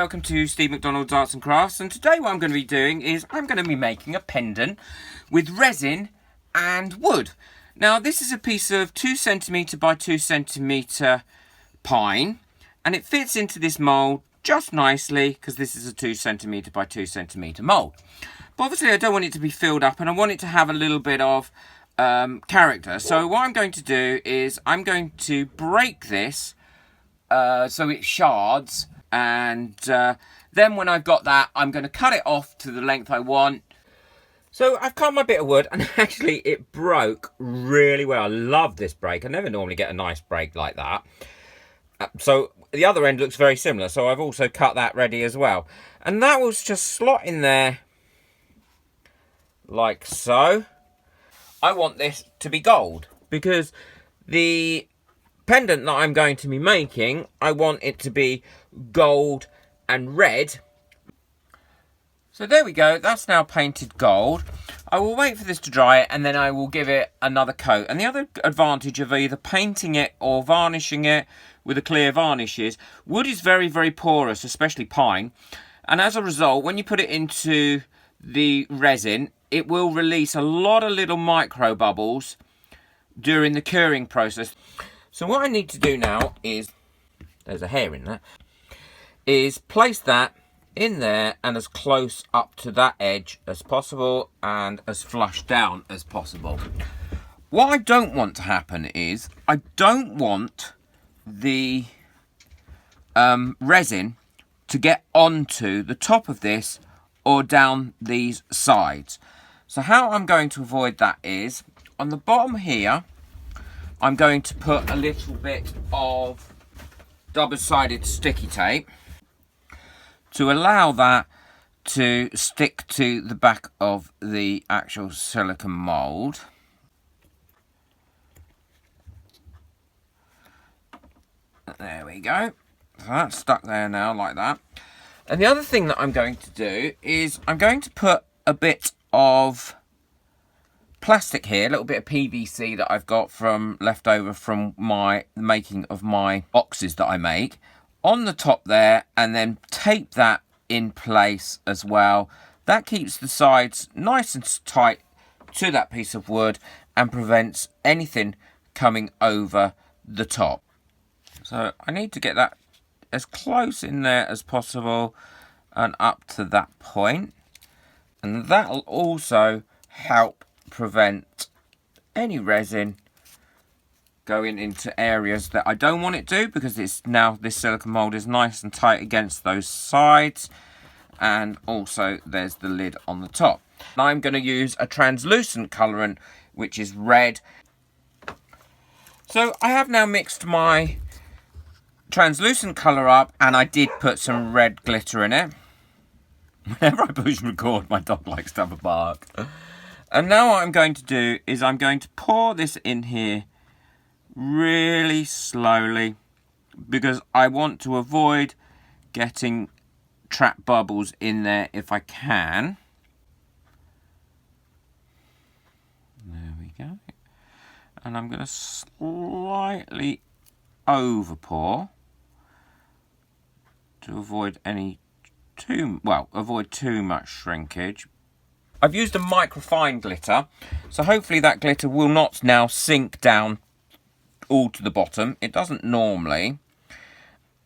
welcome to Steve McDonald's Arts and Crafts, and today what I'm going to be doing is I'm going to be making a pendant with resin and wood. Now this is a piece of 2cm by 2cm pine, and it fits into this mould just nicely because this is a 2cm by 2cm mould. But obviously I don't want it to be filled up, and I want it to have a little bit of character. So what I'm going to do is I'm going to break this so it shards, and then when I've got that, I'm going to cut it off to the length I want. So I've cut my bit of wood, and actually it broke really well. I love this break. I never normally get a nice break like that. So the other end looks very similar, so I've also cut that ready as well. And that will just slot in there like so. I want this to be gold because the pendant that I'm going to be making, I want it to be gold and red. So there we go, that's now painted gold. I will wait for this to dry and then I will give it another coat. And the other advantage of either painting it or varnishing it with a clear varnish is wood is very, very porous, especially pine. And as a result, when you put it into the resin, it will release a lot of little micro bubbles during the curing process. So what I need to do now is, there's a hair in there, is place that in there and as close up to that edge as possible and as flush down as possible. What I don't want to happen is, I don't want the resin to get onto the top of this or down these sides. So how I'm going to avoid that is, on the bottom here, I'm going to put a little bit of double-sided sticky tape to allow that to stick to the back of the actual silicone mould. There we go. So that's stuck there now like that. And the other thing that I'm going to do is I'm going to put a bit of plastic here, a little bit of PVC that I've got from leftover from my making of my boxes that I make on the top there, and then tape that in place as well. That keeps the sides nice and tight to that piece of wood and prevents anything coming over the top. So I need to get that as close in there as possible and up to that point, and that'll also help prevent any resin going into areas that I don't want it to, because it's now this silicone mold is nice and tight against those sides, and also there's the lid on the top. Now I'm going to use a translucent colourant which is red. So I have now mixed my translucent colour up, and I did put some red glitter in it. Whenever I push record, my dog likes to have a bark. And now what I'm going to do is I'm going to pour this in here really slowly, because I want to avoid getting trapped bubbles in there if I can. There we go. And I'm going to slightly over pour to avoid avoid too much shrinkage. I've used a microfine glitter, so hopefully that glitter will not now sink down all to the bottom. It doesn't normally,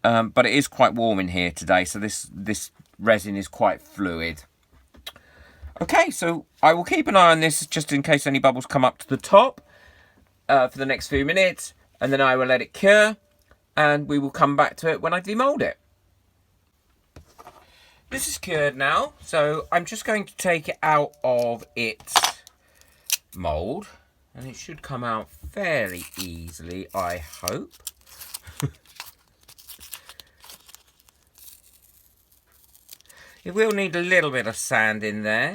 but it is quite warm in here today, so this resin is quite fluid. Okay, so I will keep an eye on this just in case any bubbles come up to the top for the next few minutes, and then I will let it cure, and we will come back to it when I demold it. This is cured now, so I'm just going to take it out of its mould, and it should come out fairly easily, I hope. It will need a little bit of sand in there,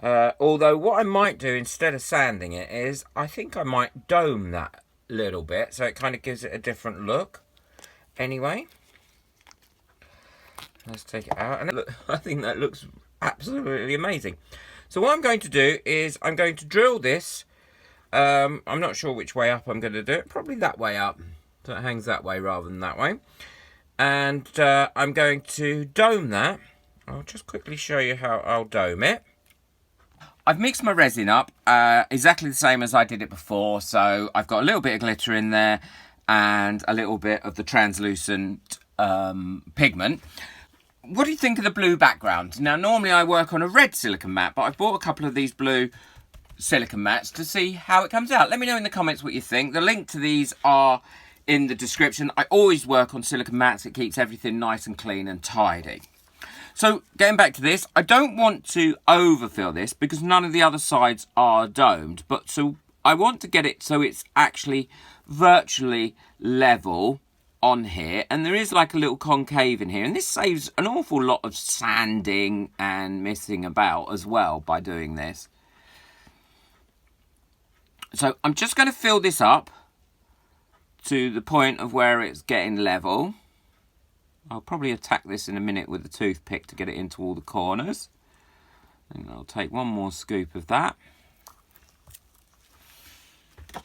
although what I might do instead of sanding it is I think I might dome that little bit, so it kind of gives it a different look. Anyway, let's take it out, and look, I think that looks absolutely amazing. So what I'm going to do is I'm going to drill this. I'm not sure which way up I'm going to do it. Probably that way up, so it hangs that way rather than that way. and I'm going to dome that. I'll just quickly show you how I'll dome it. I've mixed my resin up exactly the same as I did it before, so I've got a little bit of glitter in there and a little bit of the translucent pigment. What do you think of the blue background? Now, normally I work on a red silicone mat, but I've bought a couple of these blue silicone mats to see how it comes out. Let me know in the comments what you think. The link to these are in the description. I always work on silicone mats. It keeps everything nice and clean and tidy. So, getting back to this, I don't want to overfill this because none of the other sides are domed. But so I want to get it so it's actually virtually level on here. And there is like a little concave in here. And this saves an awful lot of sanding and messing about as well by doing this. So I'm just going to fill this up to the point of where it's getting level. I'll probably attack this in a minute with a toothpick to get it into all the corners. And I'll take one more scoop of that.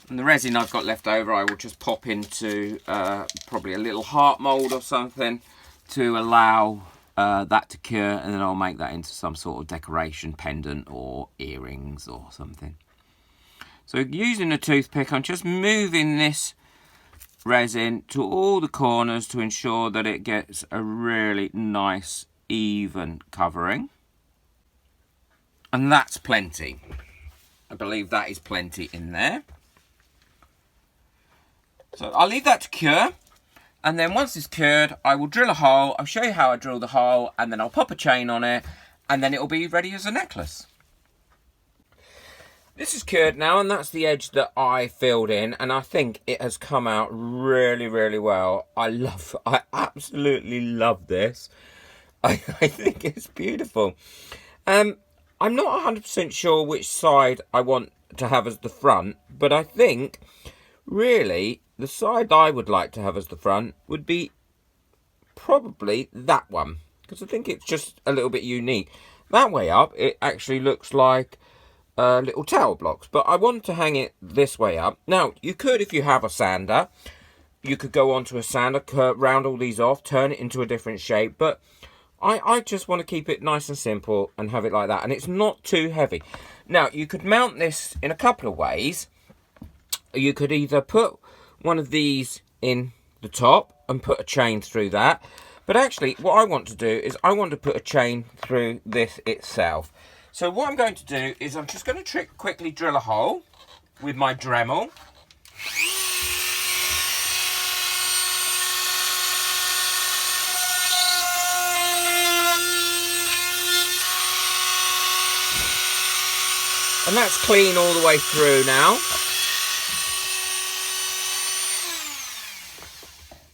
And the resin I've got left over, I will just pop into probably a little heart mould or something to allow that to cure. And then I'll make that into some sort of decoration pendant or earrings or something. So using a toothpick, I'm just moving this resin to all the corners to ensure that it gets a really nice even covering. And that's plenty. I believe that is plenty in there. So I'll leave that to cure. And then once it's cured, I will drill a hole. I'll show you how I drill the hole, and then I'll pop a chain on it, and then it'll be ready as a necklace. This is cured now, and that's the edge that I filled in, and I think it has come out really, really well. I absolutely love this. I think it's beautiful. I'm not 100% sure which side I want to have as the front, but I think, really, the side I would like to have as the front would be probably that one, because I think it's just a little bit unique. That way up, it actually looks like little tower blocks, but I want to hang it this way up. Now, you could, if you have a sander, you could go onto a sander, round all these off, turn it into a different shape, but I just want to keep it nice and simple and have it like that, and it's not too heavy. Now, you could mount this in a couple of ways. You could either put one of these in the top and put a chain through that, but actually what I want to do is I want to put a chain through this itself. So what I'm going to do is I'm just going to quickly drill a hole with my Dremel. And that's clean all the way through now.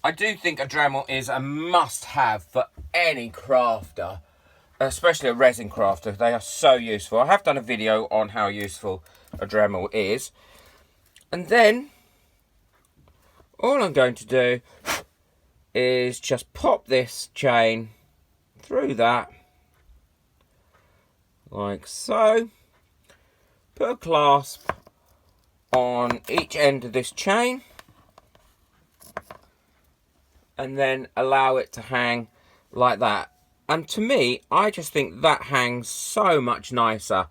I do think a Dremel is a must-have for any crafter, especially a resin crafter. They are so useful. I have done a video on how useful a Dremel is. And then, all I'm going to do is just pop this chain through that, like so. Put a clasp on each end of this chain, and then allow it to hang like that. And to me, I just think that hangs so much nicer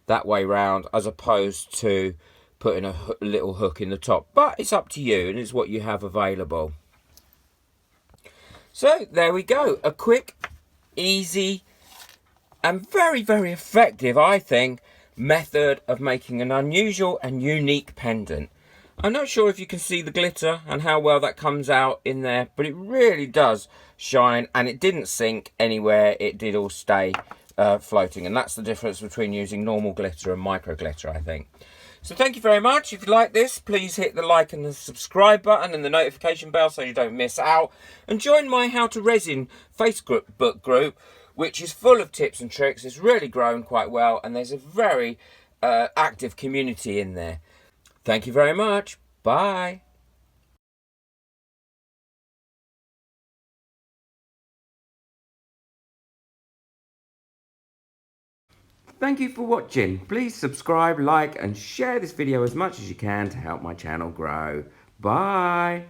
that way round, as opposed to putting a little hook in the top. But it's up to you, and it's what you have available. So there we go. A quick, easy, and very, very effective, I think, method of making an unusual and unique pendant. I'm not sure if you can see the glitter and how well that comes out in there, but it really does shine, and it didn't sink anywhere. It did all stay floating, and that's the difference between using normal glitter and micro glitter, I think. So thank you very much. If you like this, please hit the like and the subscribe button and the notification bell so you don't miss out. And join my How to Resin Facebook group, which is full of tips and tricks. It's really grown quite well, and there's a very active community in there. Thank you very much. Bye. Thank you for watching. Please subscribe, like, and share this video as much as you can to help my channel grow. Bye.